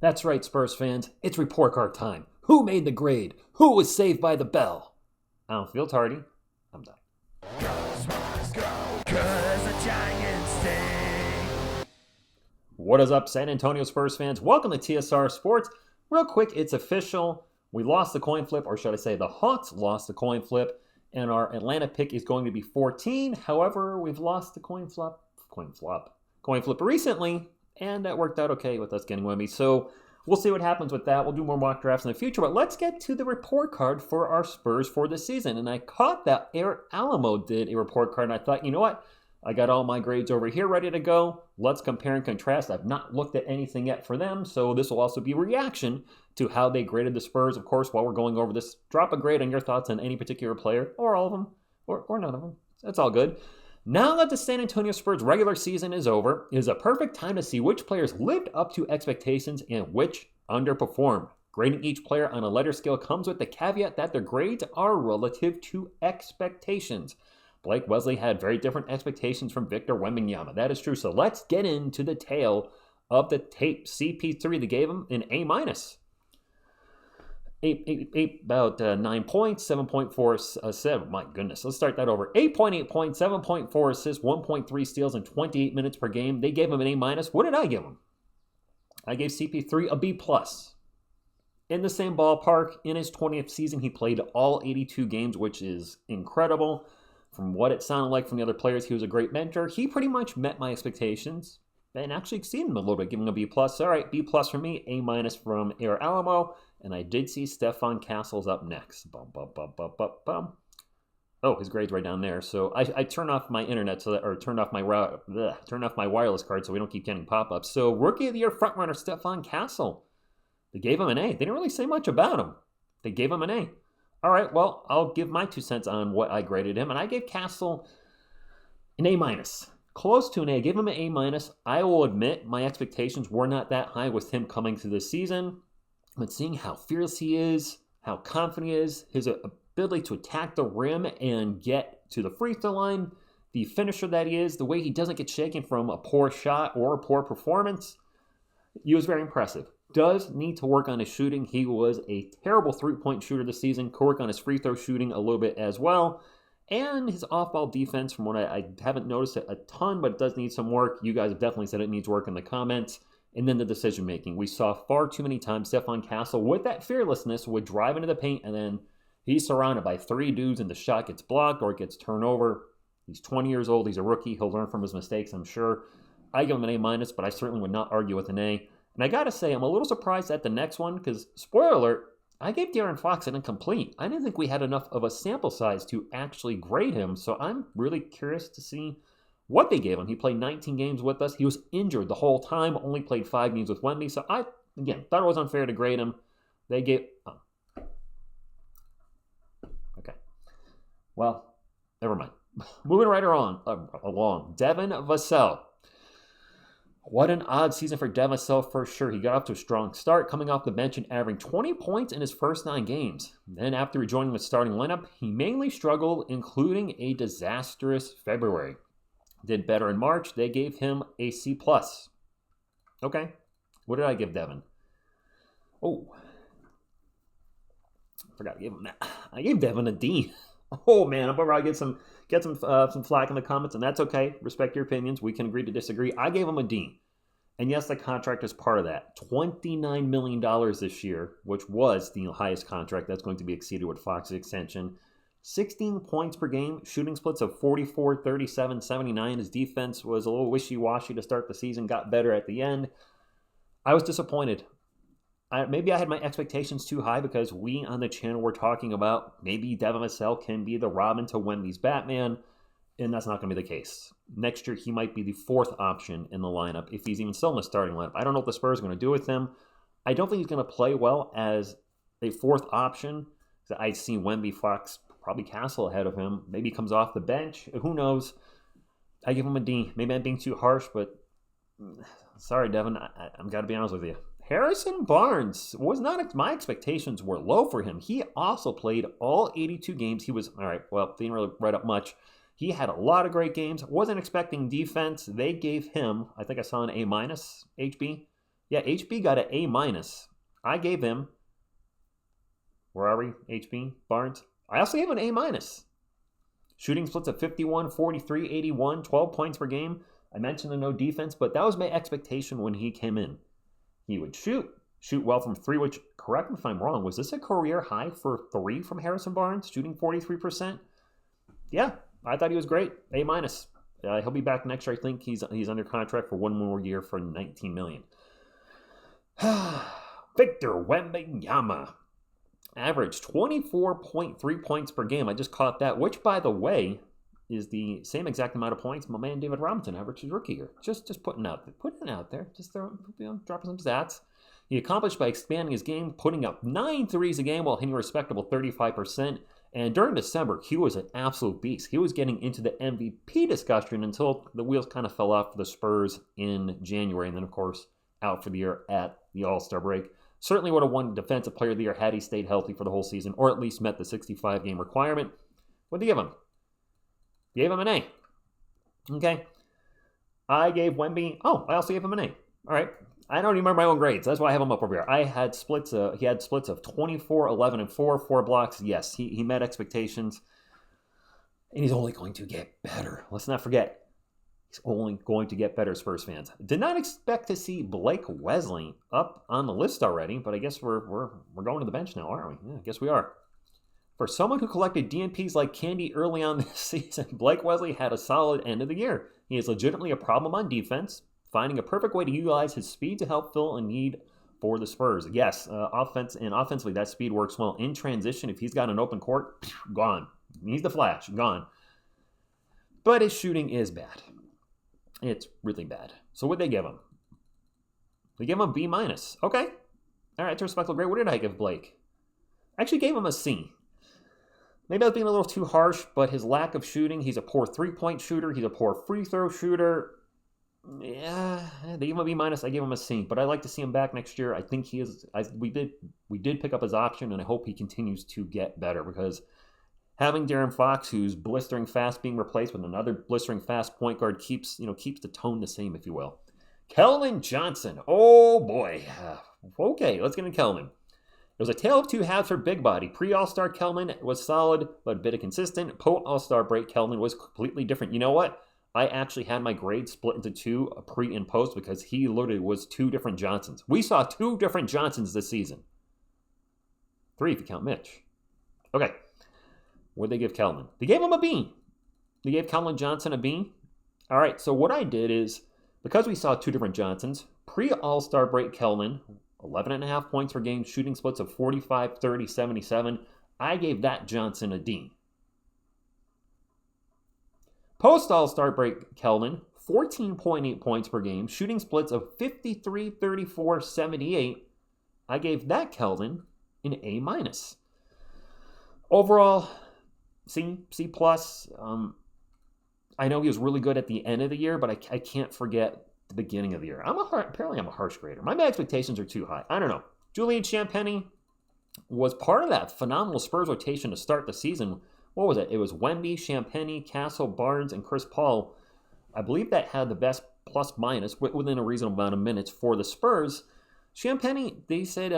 That's right, Spurs fans. It's report card time. Who made the grade? Who was saved by the bell? I don't feel tardy. I'm done. What is up, San Antonio Spurs fans? Welcome to TSR Sports. Real quick, it's official. We lost the coin flip, or should I say the Hawks lost the coin flip, and our Atlanta pick is going to be 14. However, we've lost the coin flip recently, and that worked out okay with us getting Wemby. So we'll see what happens with that. We'll do more mock drafts in the future, but let's get to the report card for our Spurs for the season. And I caught that Eric Alamo did a report card, and I thought, you know what? I got all my grades over here ready to go. Let's compare and contrast. I've not looked at anything yet for them, so this will also be a reaction to how they graded the Spurs. Of course, while we're going over this, drop a grade on your thoughts on any particular player, or all of them, or none of them. That's all good. Now that the San Antonio Spurs regular season is over, it is a perfect time to see which players lived up to expectations and which underperformed. Grading each player on a letter scale comes with the caveat that their grades are relative to expectations. Blake Wesley had very different expectations from Victor Wembanyama. That is true. So let's get into the tale of the tape. CP3, they gave him an A-. About 9 points, 7.4, my goodness. Let's start that over. 8.8 points, 7.4 assists, 1.3 steals in 28 minutes per game. They gave him an A-. What did I give him? I gave CP3 a B+. In the same ballpark, in his 20th season, he played all 82 games, which is incredible. From what it sounded like from the other players, he was a great mentor. He pretty much met my expectations and actually exceeded them a little bit, giving a B+. All right, B+ for me, A- from Air Alamo. And I did see Stephon Castle's up next. Oh, his grade's right down there. So I turned off my internet turned off my wireless card so we don't keep getting pop-ups. So Rookie of the Year frontrunner Stephon Castle. They gave him an A. They didn't really say much about him. They gave him an A. All right, well, I'll give my 2 cents on what I graded him, and I gave Castle an A-. Close to an A. I gave him an A-. I will admit my expectations were not that high with him coming to this season, but seeing how fearless he is, how confident he is, his ability to attack the rim and get to the free throw line, the finisher that he is, the way he doesn't get shaken from a poor shot or a poor performance, he was very impressive. Does need to work on his shooting. He was a terrible three-point shooter this season. Could work on his free throw shooting a little bit as well. And his off-ball defense, from what I haven't noticed it a ton, but it does need some work. You guys have definitely said it needs work in the comments. And then the decision-making. We saw far too many times Stephon Castle, with that fearlessness, would drive into the paint, and then he's surrounded by 3 dudes, and the shot gets blocked or it gets turned over. He's 20 years old. He's a rookie. He'll learn from his mistakes, I'm sure. I give him an A-, but I certainly would not argue with an A. And I got to say, I'm a little surprised at the next one because, spoiler alert, I gave De'Aaron Fox an incomplete. I didn't think we had enough of a sample size to actually grade him, so I'm really curious to see what they gave him. He played 19 games with us. He was injured the whole time, only played 5 games with Wemby, so I, again, thought it was unfair to grade him. They gave... Okay. Well, never mind. Moving right along. Devin Vassell. What an odd season for Devin Vassell for sure. He got off to a strong start, coming off the bench and averaging 20 points in his first 9 games. Then after rejoining the starting lineup, he mainly struggled, including a disastrous February. Did better in March. They gave him a C+. Okay. What did I give Devin? Oh. I forgot to give him that. I gave Devin a D. Oh, man. I'm probably get some flack in the comments, and that's okay. Respect your opinions. We can agree to disagree. I gave him a D. And yes, the contract is part of that. $29 million this year, which was the highest contract that's going to be exceeded with Fox's extension. 16 points per game, shooting splits of 44, 37, 79. His defense was a little wishy-washy to start the season, got better at the end. I was disappointed. Maybe I had my expectations too high because we on the channel were talking about maybe Devin Vassell can be the Robin to Wemby's Batman, and that's not going to be the case. Next year, he might be the 4th option in the lineup if he's even still in the starting lineup. I don't know what the Spurs are going to do with him. I don't think he's going to play well as a 4th option. I'd see Wemby, Fox, probably Castle ahead of him. Maybe he comes off the bench. Who knows? I give him a D. Maybe I'm being too harsh, but sorry, Devin. I've got to be honest with you. Harrison Barnes was not, my expectations were low for him. He also played all 82 games. He was, all right, well, didn't really write up much. He had a lot of great games. Wasn't expecting defense. They gave him, I think I saw an A-, HB. Yeah, HB got an A-. I gave him, where are we, HB, Barnes? I also gave him an A-. Shooting splits of 51, 43, 81, 12 points per game. I mentioned the no defense, but that was my expectation when he came in. He would shoot well from three, which, correct me if I'm wrong, was this a career high for three from Harrison Barnes, shooting 43%? Yeah, I thought he was great. A-. He'll be back next year. I think he's under contract for one more year for $19 million. Victor Wembanyama averaged 24.3 points per game. I just caught that, which, by the way, is the same exact amount of points my man David Robinson averaged his rookie year. Just putting it out there. Just dropping some stats. He accomplished by expanding his game, putting up 9 threes a game while hitting a respectable 35%. And during December, he was an absolute beast. He was getting into the MVP discussion until the wheels kind of fell off for the Spurs in January. And then, of course, out for the year at the All-Star break. Certainly would have won Defensive Player of the Year had he stayed healthy for the whole season, or at least met the 65-game requirement. What did you give him? Gave him an A. Okay. I gave Wemby... Oh, I also gave him an A. All right. I don't even remember my own grades. That's why I have him up over here. I had splits. He had splits of 24, 11, and 4 blocks. Yes, he met expectations. And he's only going to get better. Let's not forget, he's only going to get better, Spurs fans. Did not expect to see Blake Wesley up on the list already, but I guess we're going to the bench now, aren't we? Yeah, I guess we are. For someone who collected DNPs like candy early on this season, Blake Wesley had a solid end of the year. He is legitimately a problem on defense, finding a perfect way to utilize his speed to help fill a need for the Spurs. Yes, offensively, that speed works well. In transition, if he's got an open court, gone. He's the Flash, gone. But his shooting is bad. It's really bad. So what'd they give him? They gave him a B-. Okay. All right, it's a respectable grade. What did I give Blake? I actually gave him a C. Maybe I was being a little too harsh, but his lack of shooting, he's a poor three-point shooter. He's a poor free throw shooter. Yeah, they gave him a B-. I gave him a C, but I'd like to see him back next year. I think he is. We did pick up his option, and I hope he continues to get better because having De'Aaron Fox, who's blistering fast, being replaced with another blistering fast point guard keeps the tone the same, if you will. Keldon Johnson. Oh boy. Okay, let's get into Keldon. It was a tale of two halves for big body. Pre-All-Star Keldon was solid, but a bit inconsistent. Post-All-Star break Keldon was completely different. You know what? I actually had my grade split into two, pre and post, because he literally was two different Johnsons. We saw two different Johnsons this season. 3 if you count Mitch. Okay. What did they give Keldon? They gave him a B. They gave Keldon Johnson a B. All right, so what I did is, because we saw two different Johnsons, pre-All-Star break Keldon, 11.5 points per game, shooting splits of 45, 30, 77. I gave that Johnson a D. Post-All-Star break Keldon, 14.8 points per game, shooting splits of 53, 34, 78. I gave that Keldon an A-. Overall, C+. I know he was really good at the end of the year, but I can't forget the beginning of the year. Apparently I'm a harsh grader. My expectations are too high. I don't know. Julian Champagnie was part of that phenomenal Spurs rotation to start the season. What was it? It was Wemby, Champagnie, Castle, Barnes, and Chris Paul. I believe that had the best plus-minus within a reasonable amount of minutes for the Spurs. Champagnie, they said,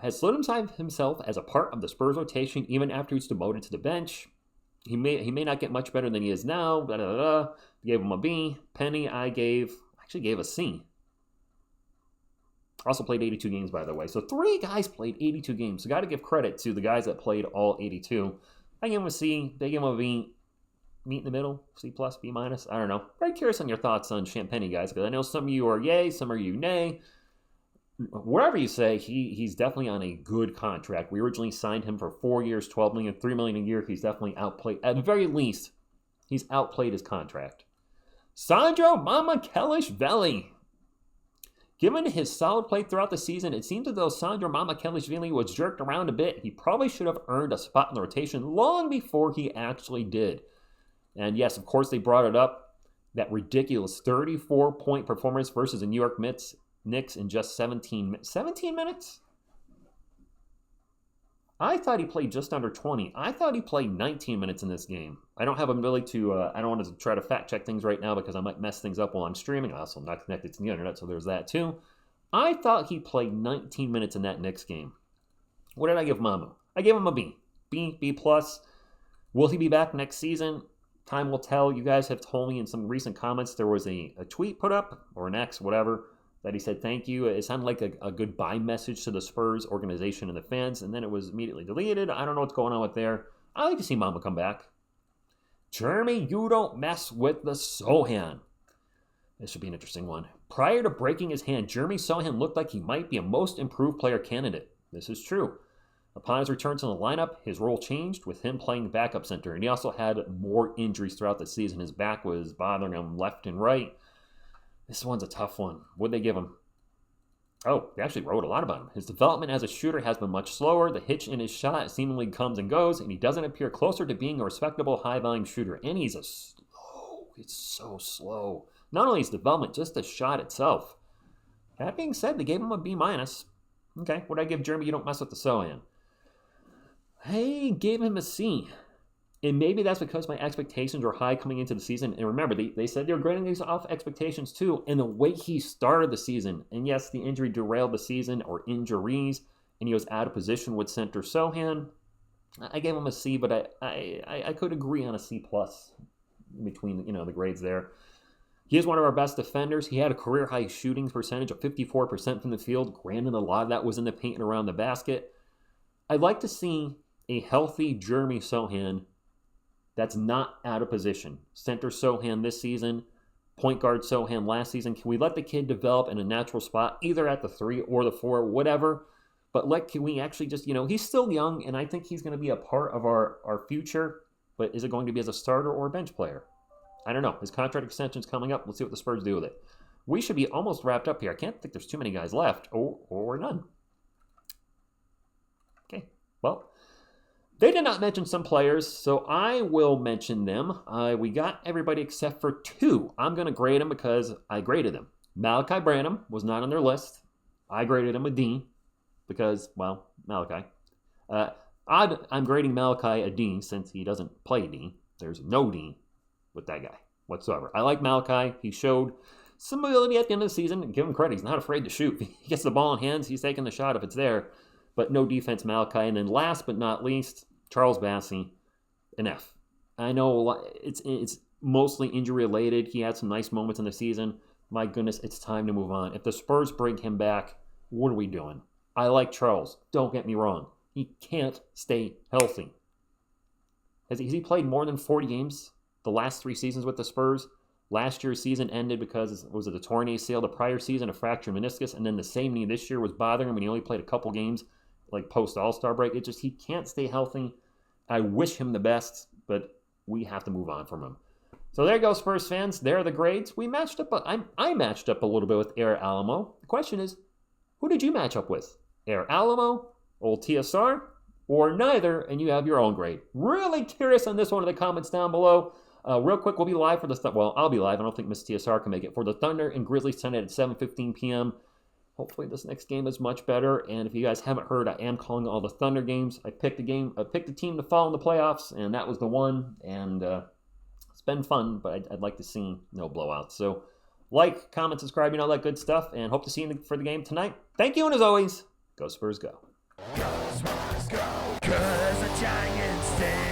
has solidified himself as a part of the Spurs rotation even after he's demoted to the bench. He may not get much better than he is now. Gave him a B. Penny, I actually gave a C. Also played 82 games, by the way. So 3 guys played 82 games. So got to give credit to the guys that played all 82. I gave him a C. They gave him a B. Meet in the middle. C+, B-. I don't know. Very curious on your thoughts on Champagnie, guys, because I know some of you are yay, some of you nay. Whatever you say, he's definitely on a good contract. We originally signed him for 4 years, $12 million, $3 million a year. He's definitely outplayed. At the very least, he's outplayed his contract. Sandro Mamukelashvili. Given his solid play throughout the season, it seems as though Sandro Mamukelashvili was jerked around a bit. He probably should have earned a spot in the rotation long before he actually did. And yes, of course, they brought it up. That ridiculous 34-point performance versus the New York Knicks in just 17 minutes? I thought he played just under 20. I thought he played 19 minutes in this game. I don't have a ability to, I don't want to try to fact check things right now because I might mess things up while I'm streaming. Also, I'm not connected to the internet, so there's that too. I thought he played 19 minutes in that Knicks game. What did I give Mamu? I gave him a B. B plus. Will he be back next season? Time will tell. You guys have told me in some recent comments there was a tweet put up, or an X, whatever, that he said thank you. It sounded like a goodbye message to the Spurs organization and the fans, and then it was immediately deleted. I don't know what's going on with there. I like to see Mamu come back. Jeremy, you don't mess with the Sochan. This should be an interesting one. Prior to breaking his hand, Jeremy Sochan looked like he might be a most improved player candidate. This is true. Upon his return to the lineup, his role changed with him playing backup center, and he also had more injuries throughout the season. His back was bothering him left and right. This one's a tough one. What'd they give him? Oh, they actually wrote a lot about him. His development as a shooter has been much slower. The hitch in his shot seemingly comes and goes, and he doesn't appear closer to being a respectable high-volume shooter. And he's it's so slow. Not only his development, just the shot itself. That being said, they gave him a B-. Okay, what'd I give Jeremy? You don't mess with the Sochan. I gave him a C. And maybe that's because my expectations were high coming into the season. And remember, they said they were grading these off expectations too. And the way he started the season, and yes, the injury derailed the season, or injuries, and he was out of position with center Sochan. I gave him a C, but I could agree on a C plus between the grades there. He is one of our best defenders. He had a career-high shooting percentage of 54% from the field. Granted, a lot of that was in the paint and around the basket. I'd like to see a healthy Jeremy Sochan that's not out of position. Center Sochan this season, point guard Sochan last season. Can we let the kid develop in a natural spot, either at the 3 or the 4, whatever? But can we actually just, he's still young, and I think he's going to be a part of our future. But is it going to be as a starter or a bench player? I don't know. His contract extension's coming up. Let's see what the Spurs do with it. We should be almost wrapped up here. I can't think there's too many guys left, or none. Okay, well, they did not mention some players, so I will mention them. We got everybody except for 2. I'm going to grade them because I graded them. Malachi Branham was not on their list. I graded him a D because, well, Malachi. I'm grading Malachi a D since he doesn't play D. There's no D with that guy whatsoever. I like Malachi. He showed some ability at the end of the season. Give him credit. He's not afraid to shoot. If he gets the ball in hands, he's taking the shot if it's there. But no defense, Malachi. And then last but not least, Charles Bassey, an F. I know it's mostly injury related. He had some nice moments in the season. My goodness, it's time to move on. If the Spurs bring him back, what are we doing? I like Charles. Don't get me wrong. He can't stay healthy. Has he played more than 40 games the last 3 seasons with the Spurs? Last year's season ended because it was a torn ACL. The prior season, a fractured meniscus. And then the same knee this year was bothering him when he only played a couple games, like post-All-Star break. He can't stay healthy. I wish him the best, but we have to move on from him. So there you go, Spurs fans. There are the grades. We matched up. I matched up a little bit with Air Alamo. The question is, who did you match up with? Air Alamo, old TSR, or neither, and you have your own grade? Really curious on this one in the comments down below. Real quick, we'll be live for the I'll be live. I don't think Miss TSR can make it for the Thunder and Grizzlies tonight at 7:15 p.m. Hopefully this next game is much better. And if you guys haven't heard, I am calling all the Thunder games. I picked a team to fall in the playoffs, and that was the one. And it's been fun, but I'd like to see no blowouts. So like, comment, subscribe, all that good stuff, and hope to see you for the game tonight. Thank you, and as always, go Spurs go. Go Spurs go, 'cause the Giants stay.